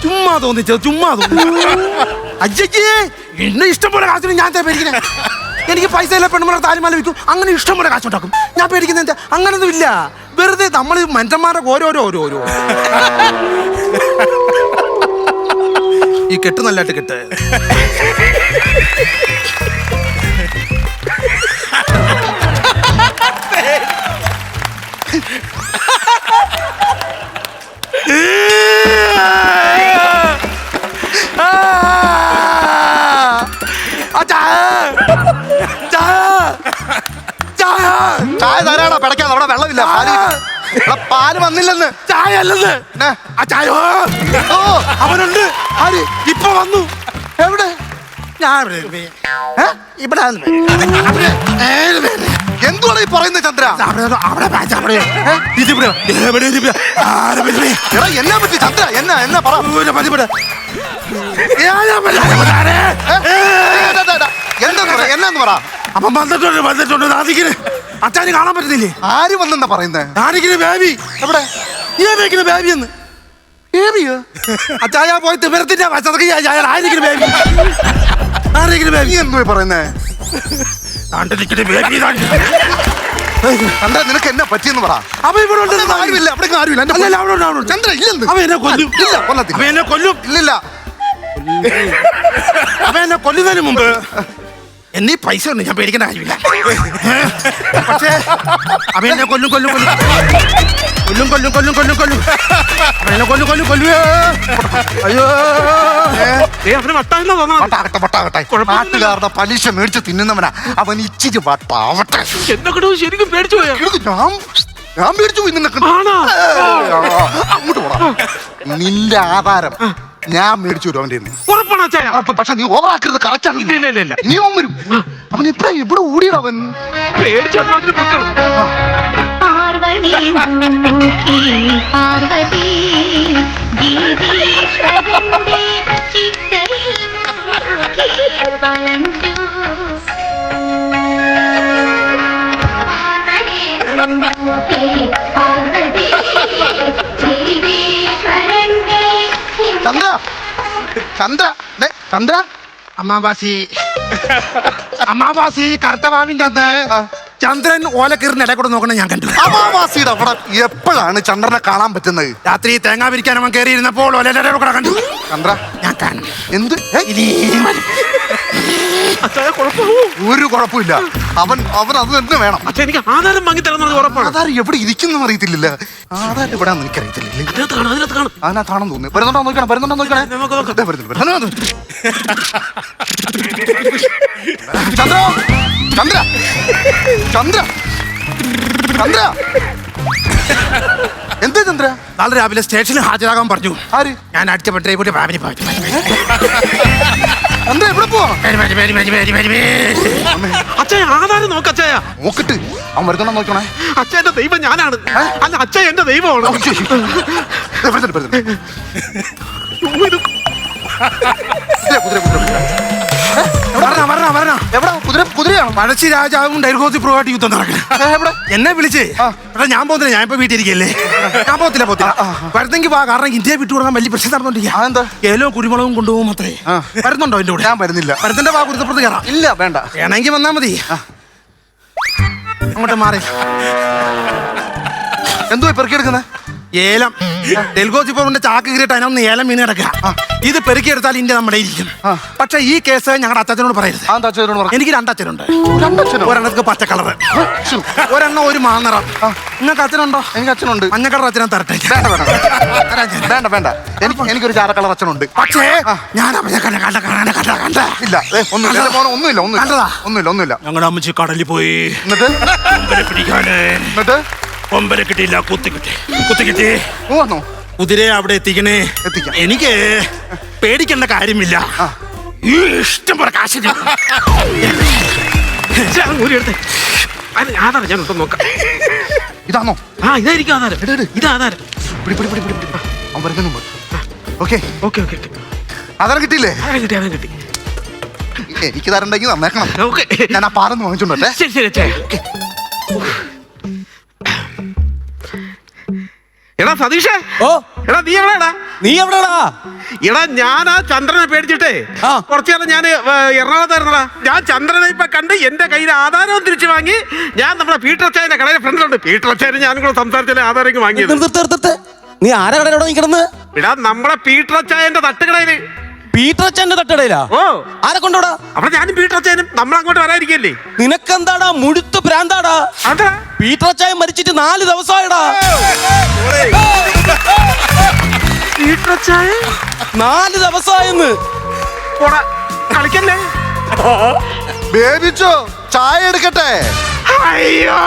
ചുമ്മാ തോന്നിച്ചത് ചുമ്മാ തോന്നി. അയ്യേ എന്നെ ഇഷ്ടം പോലെ കാശിന് ഞാൻ പേടിക്കണേ. എനിക്ക് പൈസ ഇല്ല, പെണ്ണുമ്പിള്ള താലിമാല വിൽക്കും, അങ്ങനെ ഇഷ്ടം പോലെ കാശുണ്ടാക്കും. ഞാൻ പേടിക്കുന്ന എന്താ? അങ്ങനൊന്നും ഇല്ല. വെറുതെ നമ്മൾ മനുഷ്യന്മാരുടെ ഓരോരോ ഈ കെട്ട് നല്ലതായിട്ട് കെട്ട്. ചായ തരാടാ പിടയ്ക്കാതെ, അവിടെ വെള്ളമില്ല. പാല് വന്നില്ലെന്ന്. ചായ അല്ലെന്ന്. ആ ചായ അവനുണ്ട്. ആര് ഇപ്പൊ വന്നു? എവിടെ? ഞാൻ ഇവിടെ എന്തുവാണ് ഈ പറയുന്നത് ചന്ദ്ര? എന്നാ പറ്റി ചന്ദ്ര? എന്നാ പറ. എന്നാന്ന് പറ. അപ്പം വന്നിട്ടുണ്ട് നാദിക്കിന്. അച്ഛന് കാണാൻ പറ്റുന്നില്ലേ? ആര് വന്നെന്നാ പറയുന്നേ? നാദിക്കിന് ബേബി. എവിടെ? ഈ ബേബി എന്ന്. ബേബിയോ? അച്ചായ പോയി തിമരത്തിന്റെ ആയിരിക്കും ബേബി. ആരെങ്കിലും ബേബി എന്തോ പറയുന്നേ? ചന്ദ്ര നിനക്ക് എന്നാ പറ്റിയെന്ന് പറ. അവ ഇവിടെ ആരുമില്ല, അവിടെ ആരുമില്ല. ചന്ദ്ര ഇല്ലെന്ന്. അവ എന്നെ കൊല്ലും. ഇല്ല കൊല്ലത്തില്ല. അവ എന്നെ കൊല്ലും. ഇല്ലില്ല. അവ എന്നെ കൊല്ലുന്നതിന് മുമ്പ് എന്നീ പൈസ ഉണ്ട്, ഞാൻ പേടിക്കേണ്ട കാര്യമില്ല. പക്ഷേ അവ എന്നെ കൊല്ലും കൊല്ലും കൊല്ലും കൊല്ലും കൊല്ലും കൊല്ലും കൊല്ലും കൊല്ലും അവ എന്നെ കൊല്ലും കൊല്ലും കൊല്ലുവേ. അയ്യോ അവന് വട്ടാണെന്നാ തോന്നാ. നാട്ടുകാരുടെ പലിശ മേടിച്ച് തിന്നുന്നവനാ അവൻ. ഇച്ചിരി വട്ടാവട്ടെ. എന്നൊക്കെ ശരിക്കും പേടിച്ചു പോയാ? ഞാൻ പേടിച്ചു പോയി. നിന്നൊക്കെ അങ്ങോട്ട് പോടാ. നിന്റെ ആധാരം ഞാൻ മേടിച്ചു വരും അവന്റെ. പക്ഷെ നീ ഓവറാക്കരുത്. കറക്റ്റാണ്. നീ ഓൻ വരും. അവൻ എപ്പോഴാ ഇവിടെ ഓടിയവൻ? ചന്ദ്ര ചന്ദ്ര ചന്ദ്ര അമാവാസി കറുത്തവാവിന്റെ അന്ന് ചന്ദ്രൻ ഓലക്കീറിന് ഇടയിൽ കൂടെ നോക്കണ ഞാൻ കണ്ടു. അമാവാസിയുടെ അവിടെ എപ്പോഴാണ് ചന്ദ്രനെ കാണാൻ പറ്റുന്നത്? രാത്രി തേങ്ങാ പിരിക്കാൻ അവൻ കയറിയിരുന്നപ്പോൾ ഓലയുടെ കൂടെ കണ്ടു. ചന്ദ്ര ഞാൻ കാണും. എന്ത്? ഒരു കുഴപ്പമില്ല. അവൻ അത് തന്നെ വേണം. എനിക്ക് ആധാരം വാങ്ങി തരുന്നത് ഉറപ്പാണ്. ആധാരം എവിടെ ഇരിക്കുന്നു അറിയത്തില്ല. ആധാരം എവിടെ എനിക്കറിയത്തില്ല. അതിനകത്താണെന്ന് തോന്നുന്നു. വരുന്നുണ്ടോ നോക്കണേ. ചന്ദ്ര ചന്ദ്ര ചന്ദ്ര ചന്ദ്ര എന്താ ചന്ദ്ര? നാളെ രാവിലെ സ്റ്റേഷനിൽ ഹാജരാകാൻ പറഞ്ഞു. ആര്? ഞാൻ അടിച്ച പെട്ടെ കൂട്ടി ഫാമിലി പോയി. ചന്ദ്ര എവിടെ പോവാ? അച്ഛൻ ആധാരം നോക്കച്ചായ. നോക്കിട്ട് അവൻ വരുന്നുണ്ടോ നോക്കണേ. അച്ഛന്റെ ദൈവം ഞാനാണ്. അല്ല അച്ഛൻ എന്റെ ദൈവമാണ്. കുതിരയാണ്. പഴശ്ശി രാജാവും ഡൽഹോസി പ്രൂവായിട്ട് യുദ്ധം നടക്കണം. എന്നെ വിളിച്ച് ഞാൻ പോകുന്നില്ല, ഞാൻ ഇപ്പൊ വീട്ടിലിരിക്കല്ലേ. ഞാൻ പോകത്തില്ല വരുന്നെങ്കിൽ വാ. കാരണം ഇന്ത്യയെ വിട്ടുകൊടുക്കാൻ വലിയ പ്രശ്നം നടന്നോണ്ടിരിക്കുക. ഏലവും കുരുമുളകും കൊണ്ടുപോകും അത്രേ. വരുന്നുണ്ടോ എന്റെ കൂടെ? ഞാൻ വരുന്നില്ല. വരുന്നന്റെ വാ കുരുത്തപ്പുറത്ത് കയറാം. ഇല്ല വേണ്ട. വേണമെങ്കിൽ വന്നാ മതി. അങ്ങോട്ട് മാറി. എന്തോ പെറുക്കിയെടുക്കുന്നത്? ഏലം. ഡൽഹോസി പ്രൂവിന്റെ ചാക്ക് കീറിയിട്ട് അതിനൊന്ന് ഏലം വീണ് കിടക്കുക. ഇത് പെറുക്കിയെടുത്താൽ ഇന്ത്യ നമ്മുടെ ഇരിക്കും. പക്ഷെ ഈ കേസ് ഞങ്ങളുടെ അച്ഛനോട് പറയരുത്. എനിക്ക് രണ്ടച്ഛനുണ്ട്. ഒരെണ്ണത്തിന് പച്ച കളറ്, ഒരെണ്ണം ഒരു മാനിറം. നിങ്ങൾക്ക് അച്ഛനുണ്ടോ? എനിക്ക് അച്ഛനുണ്ട്. മഞ്ഞ കളർ അച്ഛനെ തരട്ടെ. വേണ്ട വേണ്ട. എനിക്കൊരു ചാര കളർ അച്ഛനുണ്ട്. പക്ഷേ ഞാൻ കണ്ട ഇല്ല. ഒന്നുമില്ല. ഞങ്ങളുടെ അമ്മച്ചി കടലിൽ പോയി. എന്നിട്ട് കൊമ്പനെ കിട്ടിയില്ല, കുത്തി കിട്ടി. കുതിരയെ അവിടെ എത്തിക്കണേ. എനിക്ക് പേടിക്കേണ്ട കാര്യമില്ല. ഇഷ്ടം പോലെ കാശ്. ആധാരം ഞാൻ നോക്കാം. ഇതാണോ? ഇതായിരിക്കും ആധാരം. ഇതാധാരം. ആധാരം കിട്ടിയില്ലേ? ആധാരം കിട്ടി. എനിക്ക് തരണ്ടെങ്കിൽ തന്നേക്കണം. ഓക്കെ. ഞാൻ ആ പാലൊന്ന് വാങ്ങിച്ചോണ്ടേ. ശരി ശരി അച്ഛാ. എടാ സതീഷേ. ഓ എടാ നീ എവിടെടാ? നീ എവിടെടാ? എടാ ഞാൻ ആ ചന്ദ്രനെ പേടിച്ചിട്ടേ ആ. കുറച്ചു നേരം ഞാൻ എറണാകുളത്തായിരുന്നടാ. ഞാൻ ചന്ദ്രനെ ഇപ്പൊ കണ്ട് എന്റെ കയ്യിൽ ആധാരവും തിരിച്ചു വാങ്ങി. ഞാൻ നമ്മുടെ പീറ്റർ അച്ചായന്റെ കടയിലെ ഫ്രണ്ടിലുണ്ട്. പീറ്റർ അച്ചായന് ഞാനും കൂടെ സംസാരിച്ചാലേ ആധാരം വാങ്ങിയത്. നിർത്ത്. നീ ആരാ കടയിലോ നിൽക്കണെന്ന്? എടാ നമ്മുടെ പീറ്റർ അച്ചായന്റെ തട്ടുകടയില്. പീറ്റർ അച്ഛന്റെ തട്ടടയിലാ? ഓ ആരെ കൊണ്ടോടാ? അവിടെ ഞാനും പീറ്റർ അച്ചായനും നമ്മൾ അങ്ങോട്ട് വരാതിരിക്കല്ലേ? നിനക്കെന്താടാ മുഴുത്ത് ഭ്രാന്താടാ? അതാ പീറ്റർ അച്ചായൻ മരിച്ചിട്ട് 4 ദിവസമായിടാ. പീറ്റർ അച്ചായ 4 ദിവസമായെന്ന്. പോടാ കളിക്കല്ലേ. ബേബിച്ചോ ചായ എടുക്കട്ടെ? അയ്യോ